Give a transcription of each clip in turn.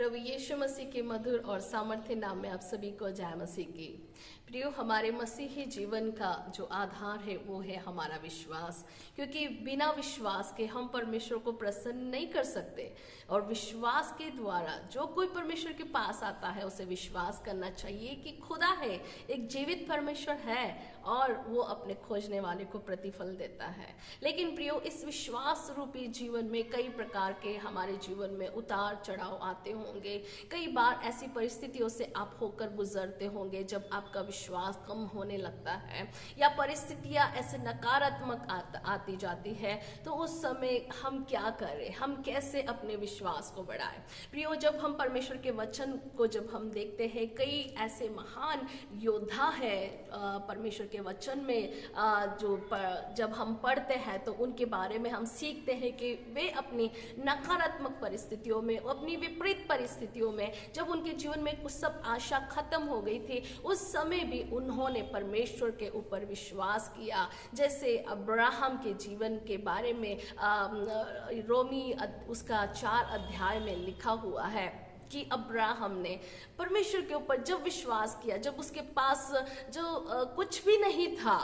प्रभु यीशु मसीह के मधुर और सामर्थ्य नाम में आप सभी को जय मसीह की। प्रियो, हमारे मसीही जीवन का जो आधार है वो है हमारा विश्वास, क्योंकि बिना विश्वास के हम परमेश्वर को प्रसन्न नहीं कर सकते। और विश्वास के द्वारा जो कोई परमेश्वर के पास आता है उसे विश्वास करना चाहिए कि खुदा है, एक जीवित परमेश्वर है और वो अपने खोजने वाले को प्रतिफल देता है। लेकिन प्रियो, इस विश्वास रूपी जीवन में कई प्रकार के हमारे जीवन में उतार चढ़ाव आते होंगे। कई बार ऐसी परिस्थितियों से आप होकर गुजरते होंगे जब आपका विश्वास कम होने लगता है या परिस्थितियां ऐसे नकारात्मक आती जाती है, तो उस समय हम क्या करें, हम कैसे अपने विश्वास को बढ़ाएं। प्रियो, जब हम परमेश्वर के वचन को जब हम देखते हैं, कई ऐसे महान योद्धा है परमेश्वर के वचन में जब हम पढ़ते हैं तो उनके बारे में हम सीखते हैं कि वे अपनी नकारात्मक परिस्थितियों में, अपनी विपरीत परिस्थितियों में, जब उनके जीवन में कुछ सब आशा खत्म हो गई थी, उस समय भी उन्होंने परमेश्वर के ऊपर विश्वास किया। जैसे अब्राहम के जीवन के बारे में रोमी उसका 4 अध्याय में लिखा हुआ है कि अब्राहम ने परमेश्वर के ऊपर जब विश्वास किया, जब उसके पास जो कुछ भी नहीं था,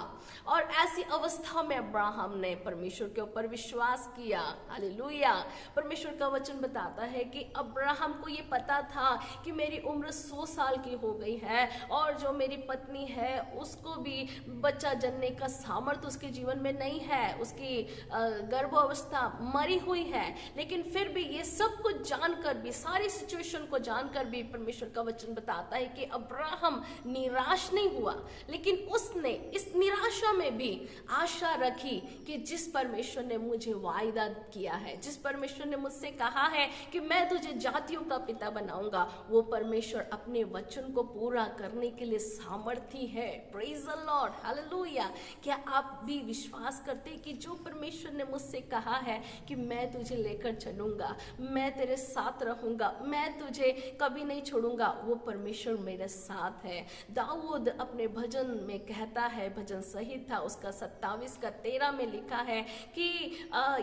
और ऐसी अवस्था में अब्राहम ने परमेश्वर के ऊपर विश्वास किया। हालेलुया। परमेश्वर का वचन बताता है कि अब्राहम को ये पता था कि मेरी उम्र 100 साल की हो गई है और जो मेरी पत्नी है उसको भी बच्चा जनने का सामर्थ्य उसके जीवन में नहीं है, उसकी गर्भावस्था मरी हुई है। लेकिन फिर भी ये सब कुछ जानकर भी, सारी सिचुएशन को जानकर भी परमेश्वर का वचन बताता है कि अब्राहम निराश नहीं हुआ, लेकिन उसने इस निराशा में भी आशा रखी कि जिस परमेश्वर ने मुझे वायदा किया है, जिस परमेश्वर ने मुझसे कहा है कि मैं तुझे जातियों का पिता बनाऊंगा, वो परमेश्वर अपने वचन को पूरा करने के लिए सामर्थी है। Praise the Lord, hallelujah. क्या आप भी विश्वास करते हैं कि जो परमेश्वर ने मुझसे कहा है कि मैं तुझे लेकर चलूंगा, मैं तेरे साथ रहूंगा, मैं तुझे कभी नहीं छोड़ूंगा, वो परमेश्वर मेरे साथ है। दाऊद अपने भजन में कहता है, भजन सही था उसका 27 का 13 में लिखा है कि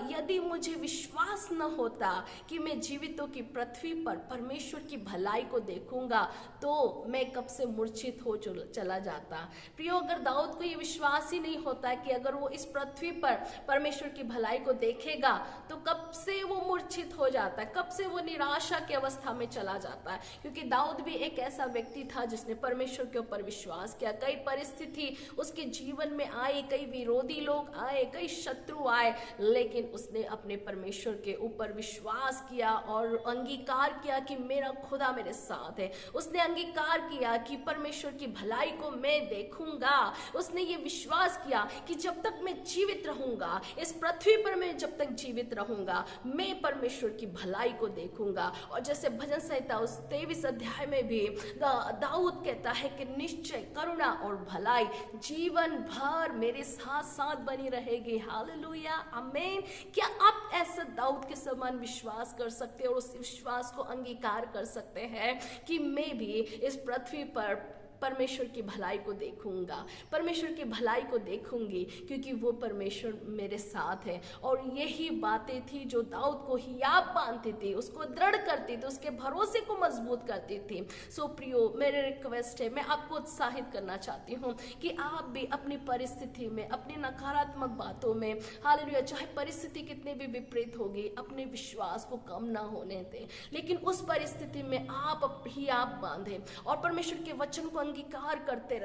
यदि मुझे विश्वास न होता कि मैं जीवितों की पृथ्वी पर परमेश्वर की भलाई को देखूंगा तो मैं कब से मूर्छित हो चला जाता। प्रियो, अगर दाऊद को ये विश्वास ही नहीं होता कि अगर वो इस पृथ्वी पर परमेश्वर की भलाई को देखेगा तो कब से वो मूर्छित हो जाता है, कब से वो निराशा की अवस्था में चला जाता है। क्योंकि दाऊद भी एक ऐसा व्यक्ति था जिसने परमेश्वर के ऊपर विश्वास किया। कई परिस्थिति उसके जीवन में आए, कई विरोधी लोग आए, कई शत्रु आए, लेकिन उसने अपने परमेश्वर के ऊपर विश्वास किया और अंगीकार किया कि मेरा खुदा मेरे साथ है। उसने अंगीकार किया कि परमेश्वर की भलाई को मैं देखूंगा। उसने ये विश्वास किया कि जब तक मैं जीवित रहूंगा, इस पृथ्वी पर मैं जब तक जीवित रहूंगा, मैं परमेश्वर की भलाई को देखूंगा। और जैसे भजन संहिता उस 23 अध्याय में भी दाऊद कहता है कि निश्चय करुणा और भलाई जीवन भर मेरे साथ साथ बनी रहेगी। हालेलुया, आमीन। क्या आप ऐसा दाऊद के समान विश्वास कर सकते हैं और उस विश्वास को अंगीकार कर सकते हैं कि मैं भी इस पृथ्वी पर परमेश्वर की भलाई को देखूंगा, परमेश्वर की भलाई को देखूंगी, क्योंकि वो परमेश्वर मेरे साथ है। और यही बातें थी जो दाऊद को हियाब बांधती थी, उसको दृढ़ करती थी, उसके भरोसे को मजबूत करती थी। सो प्रियो, मेरे रिक्वेस्ट है, मैं आपको उत्साहित करना चाहती हूँ कि आप भी अपनी परिस्थिति में, अपनी नकारात्मक बातों में, हालेलुया, चाहे परिस्थिति कितनी भी विपरीत होगी, अपने विश्वास को कम ना होने दें। लेकिन उस परिस्थिति में आप हियाब बांधे और परमेश्वर के वचन को अंगीकार करते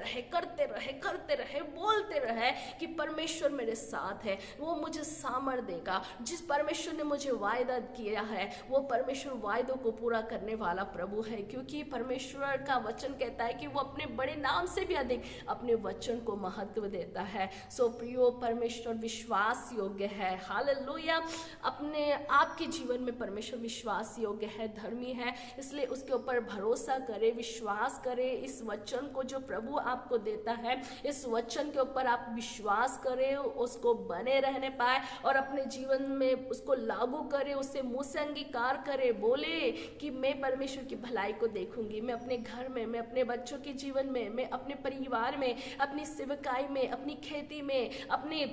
रहे, बोलते रहे कि परमेश्वर मेरे साथ है, वो मुझे सामर्थ देगा। जिस परमेश्वर ने मुझे वायदा किया है वो परमेश्वर वायदों को पूरा करने वाला प्रभु है, क्योंकि परमेश्वर का वचन कहता है कि वो अपने बड़े नाम से भी अधिक अपने वचन को महत्व देता है। सो प्रियो, परमेश्वर विश्वास योग्य है। हालेलुया। अपने आपके जीवन में परमेश्वर विश्वास योग्य है, धर्मी है, इसलिए उसके ऊपर भरोसा करे, विश्वास करे। इस वचन को जो प्रभु आपको देता है, इस वचन के ऊपर आप विश्वास करें, उसको बने रहने पाए और अपने जीवन में उसको लागू करें, उससे मुंह से अंगीकार करें, बोले कि मैं परमेश्वर की भलाई को देखूंगी। मैं अपने घर में, मैं अपने बच्चों के जीवन में, मैं अपने परिवार में, अपनी सेवकाई में, अपनी खेती में, अपने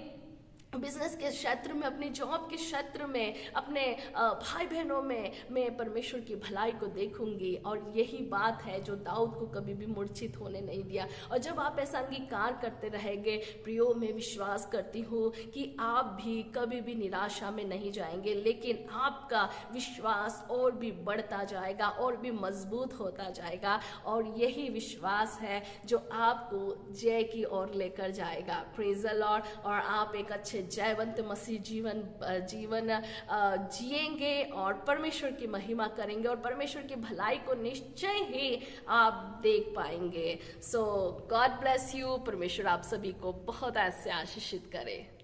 बिजनेस के क्षेत्र में, अपने जॉब के क्षेत्र में, अपने भाई बहनों में मैं परमेश्वर की भलाई को देखूंगी। और यही बात है जो दाऊद को कभी भी मूर्छित होने नहीं दिया। और जब आप ऐसा अंगीकार करते रहेंगे प्रियो, मैं विश्वास करती हूँ कि आप भी कभी भी निराशा में नहीं जाएंगे, लेकिन आपका विश्वास और भी बढ़ता जाएगा और भी मजबूत होता जाएगा। और यही विश्वास है जो आपको जय की ओर लेकर जाएगा। Praise the Lord. और आप एक अच्छे जयवंत मसीह जीवन जिएंगे और परमेश्वर की महिमा करेंगे और परमेश्वर की भलाई को निश्चय ही आप देख पाएंगे। सो गॉड ब्लेस यू। परमेश्वर आप सभी को बहुत ऐसे आशीषित करे।